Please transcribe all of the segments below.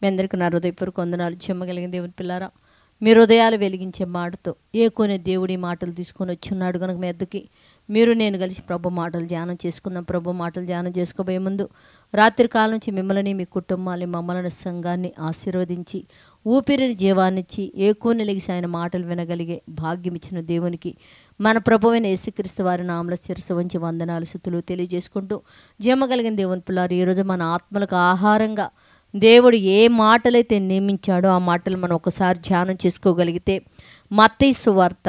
మీ అందరికీ నా హృదయపూర్వక వందనాలు. చెమ్మగలిగిన దేవుని పిల్లారా, మీ హృదయాలు వెలిగించే మాటతో ఏకోనే దేవుడి మాటలు తీసుకొని వచ్చున్నాడు కనుక మీ ఎద్దుకి మీరు నేను కలిసి ప్రభు మాటలు ధ్యానం చేసుకుందాం. ప్రభు మాటలు ధ్యానం చేసుకోబోయే ముందు రాత్రి కాలం నుంచి మిమ్మల్ని, మీ కుటుంబాన్ని, మమ్మల్ని, సంఘాన్ని ఆశీర్వదించి ఊపిరిని జీవాన్నిచ్చి ఏకోని లెగిసి ఆయన మాటలు వినగలిగే భాగ్యం ఇచ్చిన దేవునికి మన ప్రభువైన యేసుక్రీస్తు వారి నామములో శిరస్సు వంచి వందనాలు స్తుతులు తెలియజేసుకుంటూ, జమ్మగలిగిన దేవుని పిల్లారు, ఈరోజు మన ఆత్మలకు ఆహారంగా దేవుడు ఏ మాటలైతే నియమించాడో ఆ మాటలు మనం ఒకసారి ధ్యానం చేసుకోగలిగితే మత్తయి సువార్త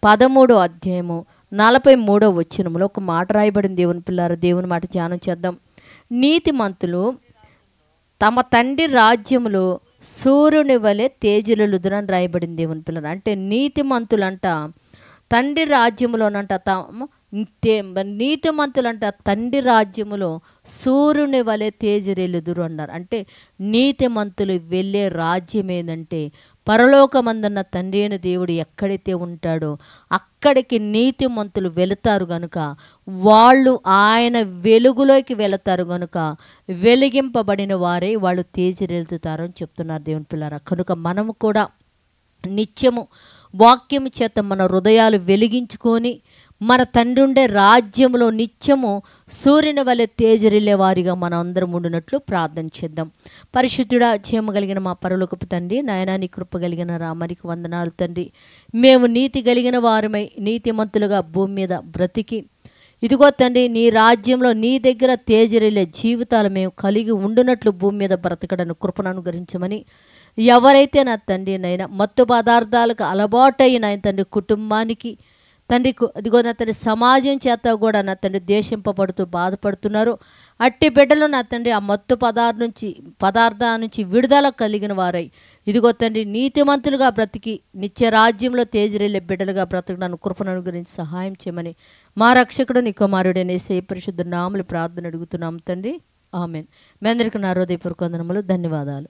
13వ అధ్యాయము 43వ వచనంలో ఒక మాట రాయబడింది. దేవుని పిల్లారా, దేవుని మాట ధ్యానం చేద్దాం. నీతిమంతులు తమ తండ్రి రాజ్యములో సూర్యుని వలె తేజలుదురని రాయబడింది. దేవుని పిల్లలు అంటే నీతిమంతులంట తండ్రి రాజ్యములోనంట నీతిమంతులంట తండ్రి రాజ్యములో సూర్యుని వలె తేజరెలుదురు అన్నారు. అంటే నీతిమంతులు వెళ్ళే రాజ్యం ఏంటంటే పరలోకమందున్న తండ్రి అయిన దేవుడు ఎక్కడైతే ఉంటాడో అక్కడికి నీతిమంతులు వెళతారు గనుక వాళ్ళు ఆయన వెలుగులోకి వెళతారు గనుక వెలిగింపబడిన వారే వాళ్ళు తేజరెలుతారు అని చెప్తున్నారు దేవుని పిల్లారా. కనుక మనము కూడా నిత్యము వాక్యము చేత మన హృదయాలు వెలిగించుకొని మన తండ్రి ఉండే రాజ్యంలో నిత్యము సూర్యుని వలె తేజరిల్లే వారిగా మనం అందరం ఉండినట్లు ప్రార్థన చేద్దాం. పరిశుద్ధుడా, చేయగలిగిన మా పరలోకపు తండ్రి, నాయనా నీ కృప కలిగిన రామనికి వందనాలు తండ్రి. మేము నీతి కలిగిన వారమై నీతిమంతులుగా భూమి మీద బ్రతికి ఇదిగో తండ్రి నీ రాజ్యంలో నీ దగ్గర తేజరిల్లే జీవితాలు మేము కలిగి ఉండునట్లు భూమి మీద బ్రతకడను కృపను అనుగ్రహించమని, ఎవరైతే నా తండ్రి నైనా మత్తు పదార్థాలకు అలవాటైన ఆయన తండ్రి కుటుంబానికి తండ్రి ఇదిగో నా తండ్రి సమాజం చేత కూడా నా తండ్రి దేశింపబడుతూ బాధపడుతున్నారు, అట్టి బిడ్డలు నా తండ్రి ఆ మత్తు పదార్థాల నుంచి విడుదల కలిగిన వారై ఇదిగో తండ్రి నీతిమంతులుగా బ్రతికి నిత్య రాజ్యంలో తేజరిల్లే బిడ్డలుగా బ్రతకడానికి కృపను అనుగ్రహించి సహాయం చేయమని మా రక్షకుడు నీ కుమారుడైన యేసయ్య పరిశుద్ధ నామములో ప్రార్థన అడుగుతున్నాం తండ్రి, ఆమేన్. మీ అందరికీ నా హృదయపూర్వక వందనములు, ధన్యవాదాలు.